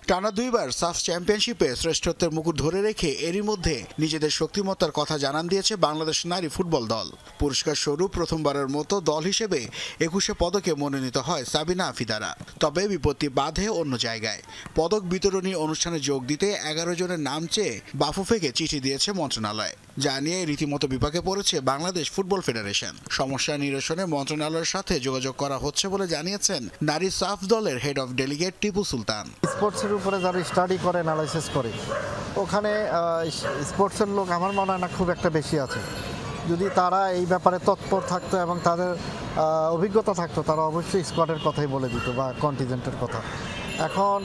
টানা 2বার সাফ চ্যাম্পিয়নশিপে শ্রেষ্ঠত্বের মুকুট ধরে রেখে এরই মধ্যে নিজেদের শক্তিমত্তার কথা জানান দিয়েছে বাংলাদেশ নারী ফুটবল দল। পুরস্কার স্বরূপ প্রথমবারের মতো দল হিসেবে 21 পদকে মনোনীত হয় সাবিনা আফিদারা। তবে বিপত্তি বাধে অন্য জায়গায়। পদক বিতরণী অনুষ্ঠানে যোগ দিতে 11 জনের নাম চেয়ে বাফুফেকে চিঠি দিয়েছে মন্ত্রণালয়, যা নিয়ে রীতিমতো বিপাকে পড়েছে বাংলাদেশ ফুটবল ফেডারেশন। সমস্যা নিরসনে মন্ত্রণালয়ের সাথে যোগাযোগ করা হচ্ছে বলে জানিয়েছেন নারী সাফ দলের head of delegate Tipu Sultan. স্পোর্টসের উপরে যারা স্টাডি করে, অ্যানালাইসিস করে, ওখানে স্পোর্টসের লোক আমার মনে হয় না খুব একটা বেশি আছে। যদি তারা এই ব্যাপারে তৎপর থাকতো এবং তাদের অভিজ্ঞতা থাকতো, তারা অবশ্যই স্কোয়াডের কথাই বলে দিত বা কন্টিজেন্টের কথা। এখন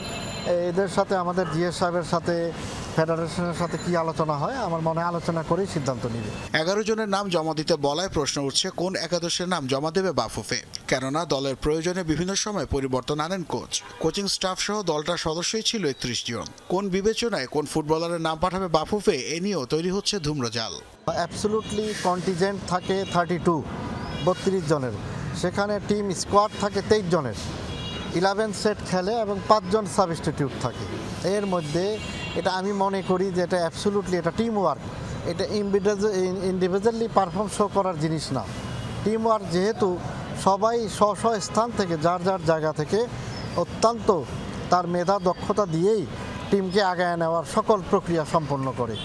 এদের সাথে আমাদের জিএস সাহেবের সাথে ফেডারেশনের সাথে কি আলোচনা হয়, আমার মনে আলোচনা করেই সিদ্ধান্ত নিবে। 11 জনের নাম জমা দিতে বলায় প্রশ্ন উঠছে কোন একাদশের নাম জমা দেবে বাফুফে। কেননা দলের প্রয়োজনে বিভিন্ন সময় পরিবর্তন আনেন কোচ। কোচিং স্টাফ সহ দলটার সদস্যই ছিল 31 জন। কোন বিবেচনায় কোন ফুটবলারের নাম পাঠাবে বাফুফে, এ নিয়েও তৈরি হচ্ছে ধূম্রজাল। অ্যাবসলুটলি কন্টিজেন্ট থাকে 32 জনের, সেখানে টিম স্কোয়াড থাকে 23 জনের। 11 সেট খেলে এবং 5 জন সাবস্টিটিউট থাকে। এর মধ্যে এটা আমি মনে করি যে এটা অ্যাবসলুটলি এটা টিম ওয়ার্ক, এটা ইন্ডিভিজুয়ালি পারফর্ম শো করার জিনিস না। টিম ওয়ার্ক যেহেতু সবাই স্ব স্থান থেকে যার যার জায়গা থেকে অত্যন্ত তার মেধা দক্ষতা দিয়েই টিমকে আগায় নেওয়ার সকল প্রক্রিয়া সম্পন্ন করে।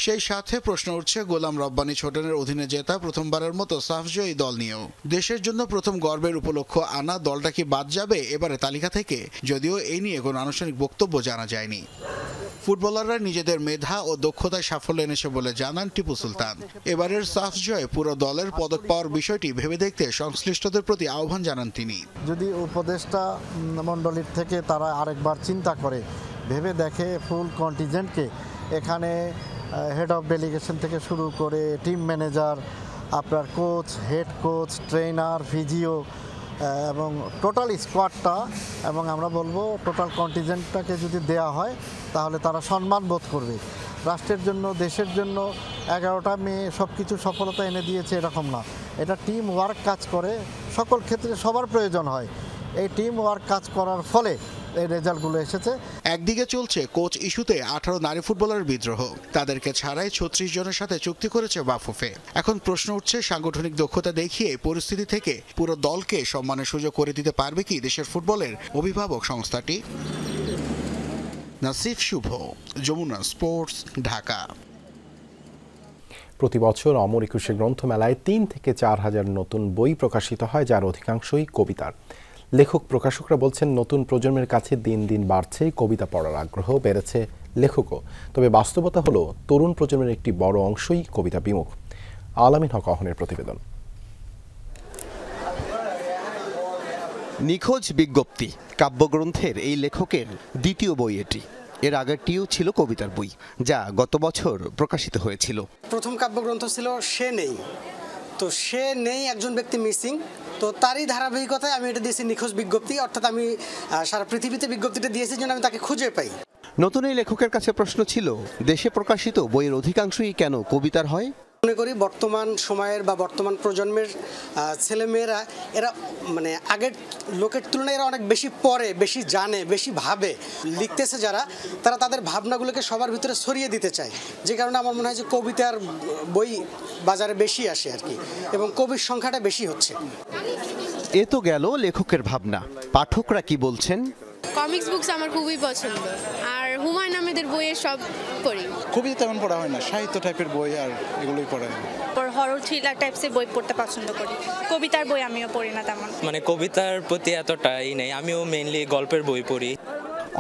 সেই সাথে প্রশ্ন উঠছে গোলাম রব্বানী ছোটনের অধীনে জেতা প্রথমবারের মতো সাফজয়ী দল নিয়েও। দেশের জন্য প্রথম গর্বের উপলক্ষ আনা দলটা কি বাদ যাবে এবারে তালিকা থেকে, যদিও এই নিয়ে কোনো আনুষ্ঠানিক বক্তব্য জানা যায়নি। ফুটবলাররা নিজেদের মেধা ও দক্ষতায় সাফল্য এনেছে বলে জানান টিপু সুলতান। এবারের সাফ জয় পুরো দলের পদক পাওয়ার বিষয়টি ভেবে দেখতে সংশ্লিষ্টদের প্রতি আহ্বান জানান তিনি। যদি উপদেষ্টা মণ্ডলীর থেকে তারা আরেকবার চিন্তা করে ভেবে দেখে ফুল কন্টিজেন্টকে, এখানে হেড অফ ডেলিগেশন থেকে শুরু করে টিম ম্যানেজার, আপনার coach, head coach, trainer, physio, এবং টোটাল স্কোয়াডটা এবং আমরা বলবো টোটাল কন্টিজেন্টটাকে যদি দেয়া হয় তাহলে তারা সম্মান বোধ করবে। রাষ্ট্রের জন্য, দেশের জন্য 11টা মেয়ে সব কিছু সফলতা এনে দিয়েছে এরকম না, এটা টিম ওয়ার্ক কাজ করে, সকল ক্ষেত্রে সবার প্রয়োজন হয়। এই টিম ওয়ার্ক কাজ করার ফলে এই রেজাল্টগুলো এসেছে। একদিকে চলছে কোচ ইস্যুতে 18 নারী ফুটবলার বিদ্রোহ, তাদেরকে ছাড়াই 36 জনের সাথে চুক্তি করেছে বাফুফে। এখন প্রশ্ন উঠছে, সাংগঠনিক দক্ষতা দেখিয়ে পরিস্থিতি থেকে পুরো দলকে সম্মানের সুযোগ করে দিতে পারবে কি দেশের ফুটবলের অভিভাবক সংস্থাটি? নাসিফ শুভ, যমুনা স্পোর্টস, ঢাকা। প্রতি বছর অমর একুশে গ্রন্থমেলায় 3 থেকে 4 হাজার নতুন বই প্রকাশিত হয়, যার অধিকাংশই কবিতার। লেখক প্রকাশকরা বলছেন, নতুন প্রজন্মের কাছে দিন দিন বাড়ছে কবিতা পড়ার আগ্রহ, বেড়েছে লেখকও। তবে বাস্তবতা হলো তরুণ প্রজন্মের একটি বড় অংশই কবিতা বিমুখ। আলামিন হক অহনের প্রতিবেদন। নিখোঁজ বিজ্ঞপ্তি কাব্যগ্রন্থের এই লেখকের দ্বিতীয় বই এটি। এর আগেরটিও ছিল কবিতার বই, যা গত বছর প্রকাশিত হয়েছিল। প্রথম কাব্যগ্রন্থ ছিল সে নেই, তো সে নেই একজন ব্যক্তি মিসিং, তো তারই ধারাবাহিকতায় আমি এটা দিয়েছি নিখোঁজ বিজ্ঞপ্তি, অর্থাৎ আমি সারা পৃথিবীতে বিজ্ঞপ্তিটা দিয়েছি যেন আমি তাকে খুঁজে পাই। নতুন এই লেখকের কাছে প্রশ্ন ছিল, দেশে প্রকাশিত বইয়ের অধিকাংশই কেন কবিতার হয়? মনে করি বর্তমান সময়ের বা বর্তমান প্রজন্মের ছেলেমেয়েরা এরা মানে আগের লোকের তুলনায় এরা অনেক বেশি পড়ে, বেশি জানে, বেশি ভাবে। লিখতেছে যারা, তারা তাদের ভাবনাগুলোকে সবার ভিতরে ছড়িয়ে দিতে চায়, যে কারণে আমার মনে হয় যে কবিতার বই বাজারে বেশি আসে আর কি, এবং কবির সংখ্যাটা বেশি হচ্ছে। এ তো গেল লেখকের ভাবনা, পাঠকরা কি বলছেন? কমিক্স বুকস আমার খুবই পছন্দ, আর হুমায়ুন আহমেদের বইয়ের সব পড়ি। কবিতা তেমন পড়া হয় না, সাহিত্য টাইপের বই আর এগুলোই পড়া হয়। হরর থ্রিলার টাইপসের বই পড়তে পছন্দ করি। কবিতার বই আমিও পড়ি না তেমন। মানে কবিতার প্রতি এতটাই নেই, আমিও মেইনলি গল্পের বই পড়ি।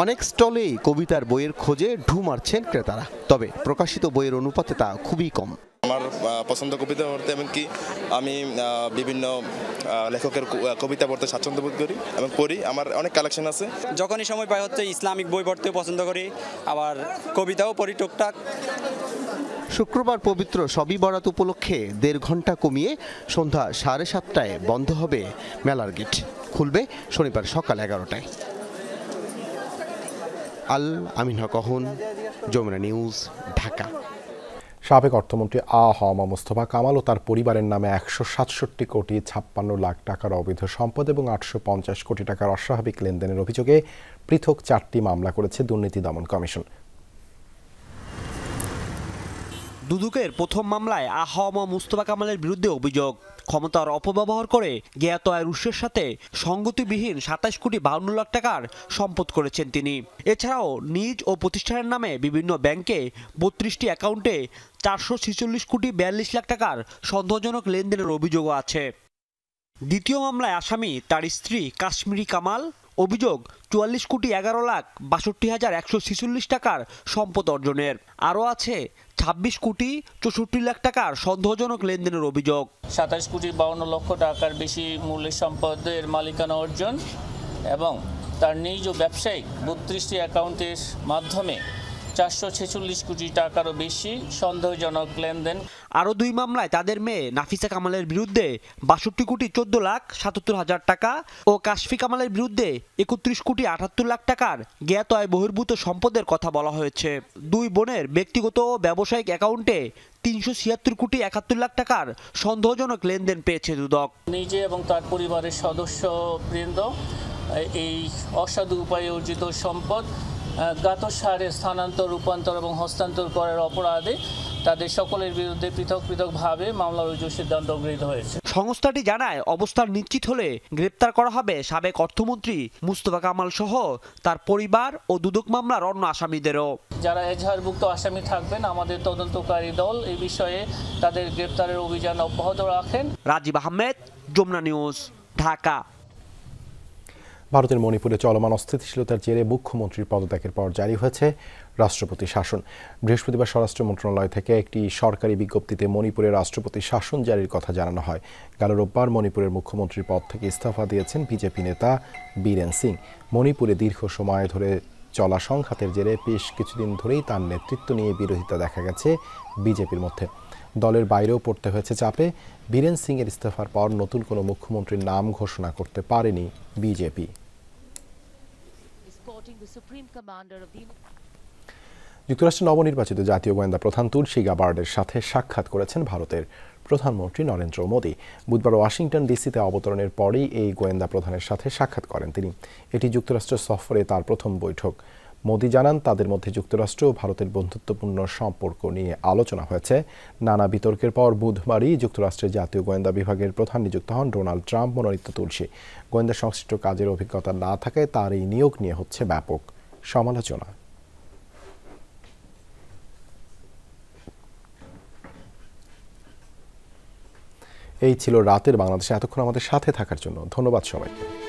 অনেক স্টলেই কবিতার বইয়ের খোঁজে ঢু মারছেন ক্রেতারা, তবে প্রকাশিত বইয়ের অনুপাতে তা খুবই কম। আমার পছন্দ কবিতা পড়তে, এমনকি আমি বিভিন্ন লেখকের কবিতা পড়তে স্বাচ্ছন্দ্য বোধ করি এবং পড়ি। আমার অনেক কালেকশন আছে। যখনই সময় পাই হচ্ছে ইসলামিক বই পড়তেও পছন্দ করি, আবার কবিতাও পড়ি টুকটাক। শুক্রবার পবিত্র শবে বরাত উপলক্ষে 1.5 ঘন্টা কমিয়ে সন্ধ্যা 7:30টায় বন্ধ হবে মেলার গেট, খুলবে শনিবার সকাল 11টায়। আমিন হক অহন, যমুনা নিউজ, ঢাকা। সাবেক অর্থমন্ত্রী আ.হ.ম মোস্তফা কামাল ও তার পরিবারের নামে 167 কোটি 56 লাখ টাকার অবৈধ সম্পদ এবং 850 কোটি টাকার অস্বাভাবিক লেনদেনের অভিযোগে পৃথক 4টি মামলা করেছে দুর্নীতি দমন কমিশন। দুদকের প্রথম মামলায় আ.হ.ম মোস্তফা কামালের বিরুদ্ধে অভিযোগ, ক্ষমতার অপব্যবহার করে জ্ঞাত আয়ের উৎসের সাথে সঙ্গতিবিহীন 27 কোটি 52 লাখ টাকার সম্পদ করেছেন তিনি। এছাড়াও নিজ ও প্রতিষ্ঠানের নামে বিভিন্ন ব্যাংকে 32টি অ্যাকাউন্টে 446 কোটি 42 লাখ টাকার সন্দেহজনক লেনদেনের অভিযোগও আছে। দ্বিতীয় মামলায় আসামি তার স্ত্রী কাশ্মীরি কামাল। অভিযোগ 44 কোটি 11 লাখ 62,146 টাকার সম্পদ অর্জনের। আরও আছে 26 কোটি 64 লাখ টাকার সন্দেহজনক লেনদেনের অভিযোগ। 27 কোটি 52 লক্ষ টাকার বেশি মূল্যের সম্পদের মালিকানা অর্জন এবং তার নিজ ও ব্যবসায়িক 32টি অ্যাকাউন্টের মাধ্যমে 446 কোটি টাকারও বেশি সন্দেহজনক লেনদেন। আরও 2 মামলায় তাদের মেয়ে নাফিসা কামালের বিরুদ্ধে 62 কোটি 14 লাখ 77 হাজার টাকা ও কাশফি কামালের বিরুদ্ধে 31 কোটি 78 লাখ টাকার জ্ঞাত আয় বহির্ভূত সম্পদের কথা বলা হয়েছে। 2 বোনের ব্যক্তিগত ও ব্যবসায়িক অ্যাকাউন্টে 376 কোটি 71 লাখ টাকার সন্দেহজনক লেনদেন পেয়েছে দুদক। নিজে এবং তার পরিবারের সদস্যবৃন্দ এই অসাধু উপায়ে অর্জিত সম্পদ জ্ঞাতসারে স্থানান্তর, রূপান্তর এবং হস্তান্তর করার অপরাধে তাদের সকলের বিরুদ্ধে পৃথক পৃথকভাবে মামলা রুজুর সিদ্ধান্ত গৃহীত হয়েছে। সংস্থাটি জানায়, অবস্থান নিশ্চিত হলে গ্রেপ্তার করা হবে সাবেক অর্থমন্ত্রী মুস্তফা কামাল সহ তার পরিবার ও দুদক মামলার অন্য আসামিদেরও। যারা এজাহারভুক্ত আসামি থাকবেন, আমাদের তদন্তকারী দল এই বিষয়ে তাদের গ্রেপ্তারের অভিযান অব্যাহত রাখেন। রাজীব আহমেদ, যমুনা নিউজ, ঢাকা। ভারতের মণিপুরে চলমান অস্থিতিশীলতার জেরে মুখ্যমন্ত্রীর পদত্যাগের পর জারি হয়েছে রাষ্ট্রপতি শাসন। বৃহস্পতিবার স্বরাষ্ট্র মন্ত্রণালয় থেকে একটি সরকারি বিজ্ঞপ্তিতে মণিপুরের রাষ্ট্রপতি শাসন জারির কথা জানানো হয়। গেল রোববার মণিপুরের মুখ্যমন্ত্রীর পদ থেকে ইস্তফা দিয়েছেন বিজেপি নেতা বীরেন সিং। মণিপুরে দীর্ঘ সময় ধরে চলা সংঘাতের জেরে বেশ কিছুদিন ধরেই তার নেতৃত্ব নিয়ে বিরোধিতা দেখা গেছে বিজেপির মধ্যে। দলের বাইরেও পড়তে হয়েছে চাপে। বীরেন সিং এর ইস্তফার পর নতুন কোনো মুখ্যমন্ত্রীর নাম ঘোষণা করতে পারেনি বিজেপি। যুক্তরাষ্ট্রের নবনির্বাচিত জাতীয় গোয়েন্দা প্রধান তুলসী গাবার্ডের সাথে সাক্ষাৎ করেছেন ভারতের প্রধানমন্ত্রী নরেন্দ্র মোদী। বুধবার ওয়াশিংটন ডিসিতে অবতরণের পরেই এই গোয়েন্দা প্রধানের সাথে সাক্ষাৎ করেন তিনি। এটি যুক্তরাষ্ট্র সফরে তার প্রথম বৈঠক। মোদী জানান, তাদের মধ্যে যুক্তরাষ্ট্র ও ভারতের বন্ধুত্বপূর্ণ সম্পর্ক নিয়ে আলোচনা হয়েছে। নানা বিতর্কের পর বুধবারই যুক্তরাষ্ট্রের জাতীয় গোয়েন্দা বিভাগের প্রধান নিযুক্ত হন ডোনাল্ড ট্রাম্প মনোনীত তুলসী। গোয়েন্দা সংশ্লিষ্ট কাজের অভিজ্ঞতা না থাকায় তার এই নিয়োগ নিয়ে হচ্ছে ব্যাপক সমালোচনা। এই ছিল রাতের বাংলাদেশে। এতক্ষণ আমাদের সাথে থাকার জন্য ধন্যবাদ সবাইকে।